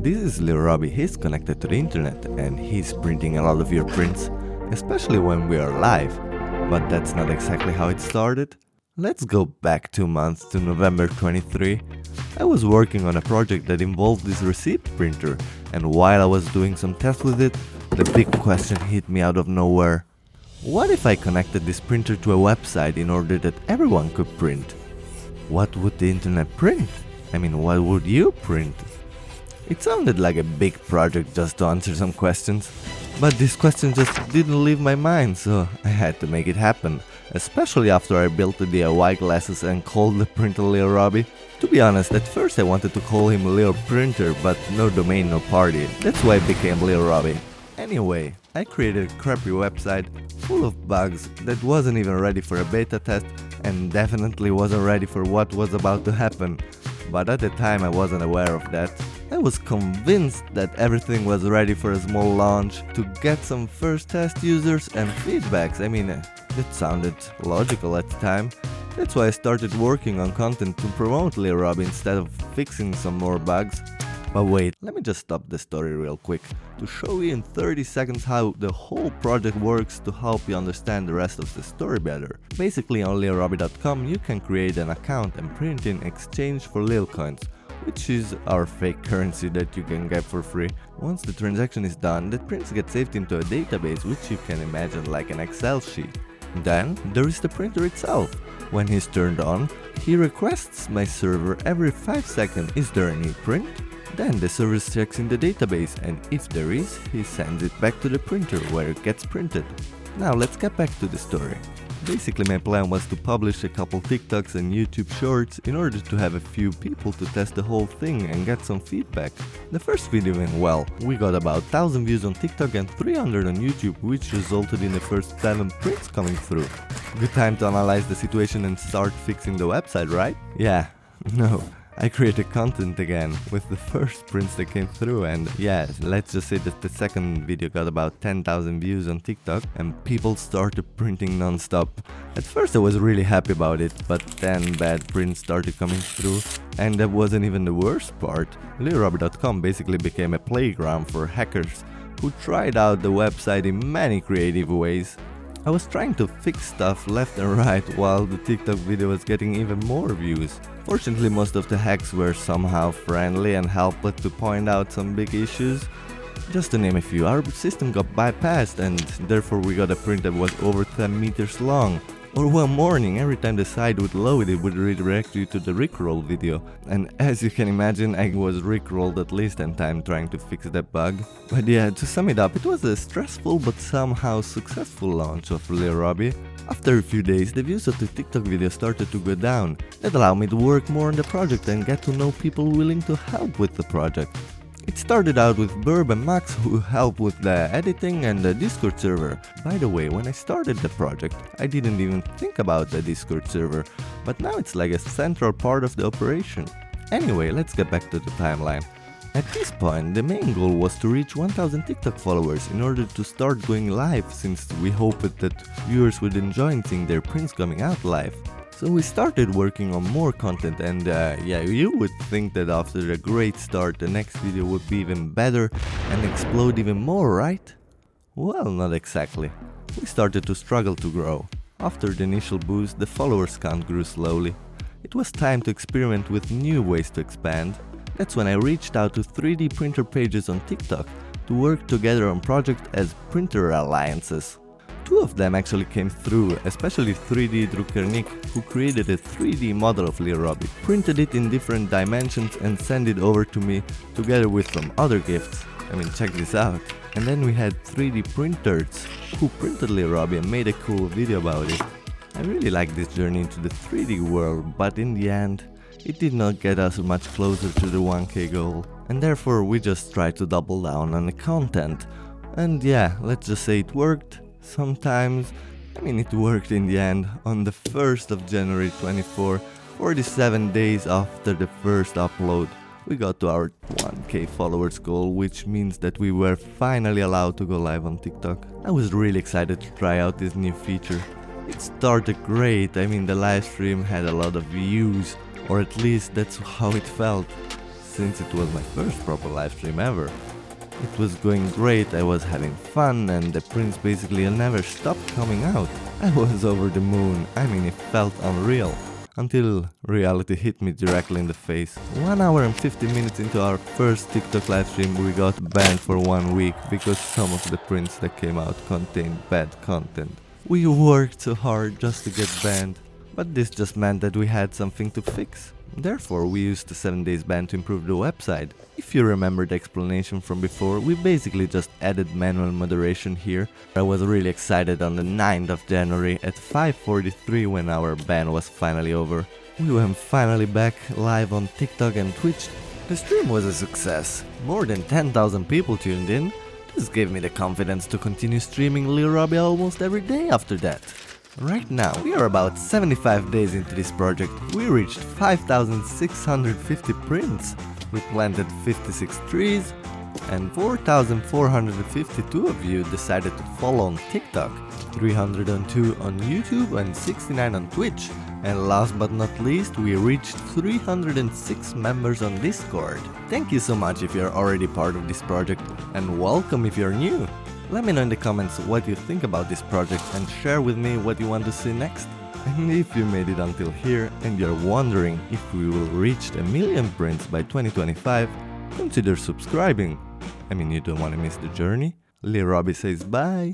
This is lilRoby. He's connected to the internet and he's printing a lot of your prints, especially when we are live. But that's not exactly how it started. Let's go back 2 months to November 23. I was working on a project that involved this receipt printer, and while I was doing some tests with it, the big question hit me out of nowhere. What if I connected this printer to a website in order that everyone could print? What would the internet print? I mean, what would you print? It sounded like a big project just to answer some questions, but this question just didn't leave my mind, so I had to make it happen, especially after I built the DIY glasses and called the printer lilRoby. To be honest, at first I wanted to call him Lil Printer, but no domain, no party. That's why it became lilRoby. Anyway, I created a crappy website full of bugs that wasn't even ready for a beta test and definitely wasn't ready for what was about to happen. But at the time I wasn't aware of that. I was convinced that everything was ready for a small launch to get some first test users and feedbacks. I mean, that sounded logical at the time. That's why I started working on content to promote lilRoby instead of fixing some more bugs. But wait, let me just stop the story real quick to show you in 30 seconds how the whole project works to help you understand the rest of the story better. Basically, on lilRoby.com you can create an account and print in exchange for lilcoins, which is our fake currency that you can get for free. Once the transaction is done, the prints get saved into a database, which you can imagine like an Excel sheet. Then there is the printer itself. When he's turned on, he requests my server every 5 seconds, is there a new print? Then the service checks in the database, and if there is, he sends it back to the printer where it gets printed. Now let's get back to the story. Basically my plan was to publish a couple TikToks and YouTube shorts in order to have a few people to test the whole thing and get some feedback. The first video went well. We got about 1000 views on TikTok and 300 on YouTube, which resulted in the first 7 prints coming through. Good time to analyze the situation and start fixing the website, right? Yeah, no. I created content again with the first prints that came through, and yeah, let's just say that the second video got about 10,000 views on TikTok and people started printing non-stop. At first I was really happy about it, but then bad prints started coming through, and that wasn't even the worst part. lilRoby.com basically became a playground for hackers who tried out the website in many creative ways. I was trying to fix stuff left and right while the TikTok video was getting even more views. Fortunately, most of the hacks were somehow friendly and helpful to point out some big issues. Just to name a few, our system got bypassed and therefore we got a print that was over 10 meters long. Or one morning, every time the site would load, it would redirect you to the Rickroll video. And as you can imagine, I was Rickrolled at least 10 times trying to fix that bug. But yeah, to sum it up, it was a stressful but somehow successful launch of lilRoby. After a few days, the views of the TikTok video started to go down. That allowed me to work more on the project and get to know people willing to help with the project. It started out with Burb and Max, who helped with the editing and the Discord server. By the way, when I started the project, I didn't even think about the Discord server, but now it's like a central part of the operation. Anyway, let's get back to the timeline. At this point, the main goal was to reach 1000 TikTok followers in order to start going live, since we hoped that viewers would enjoy seeing their prints coming out live. So we started working on more content, and yeah, you would think that after a great start the next video would be even better and explode even more, right? Well, not exactly. We started to struggle to grow. After the initial boost, the followers count grew slowly. It was time to experiment with new ways to expand. That's when I reached out to 3D printer pages on TikTok to work together on projects as printer alliances. 2 of them actually came through, especially 3D Druckernik, who created a 3D model of lilRoby, printed it in different dimensions and sent it over to me together with some other gifts. I mean, check this out. And then we had 3D Printers, who printed lilRoby and made a cool video about it. I really like this journey into the 3D world, but in the end, it did not get us much closer to the 1K goal. And therefore we just tried to double down on the content. And yeah, let's just say it worked. Sometimes, I mean, it worked in the end. On the 1st of January 24, 47 days after the first upload, we got to our 1K followers goal, which means that we were finally allowed to go live on TikTok. I was really excited to try out this new feature. It started great. I mean, the live stream had a lot of views, or at least that's how it felt. since it was my first proper live stream ever. It was going great, I was having fun, and the prints basically never stopped coming out. I was over the moon, I mean, it felt unreal. Until reality hit me directly in the face. 1 hour and 50 minutes into our first TikTok live stream, we got banned for 1 week because some of the prints that came out contained bad content. We worked so hard just to get banned, but this just meant that we had something to fix. Therefore, we used the 7 days ban to improve the website. If you remember the explanation from before, we basically just added manual moderation here. I was really excited on the 9th of January at 5:43 when our ban was finally over. We were finally back live on TikTok and Twitch. The stream was a success. More than 10,000 people tuned in. This gave me the confidence to continue streaming lilRoby almost every day after that. Right now, we are about 75 days into this project. We reached 5,650 prints. We planted 56 trees, and 4,452 of you decided to follow on TikTok, 302 on YouTube and 69 on Twitch. And last but not least, we reached 306 members on Discord. Thank you so much if you're already part of this project, and welcome if you're new. Let me know in the comments what you think about this project and share with me what you want to see next. And if you made it until here and you're wondering if we will reach 1 million prints by 2025, consider subscribing. I mean, you don't want to miss the journey. lilRoby says bye.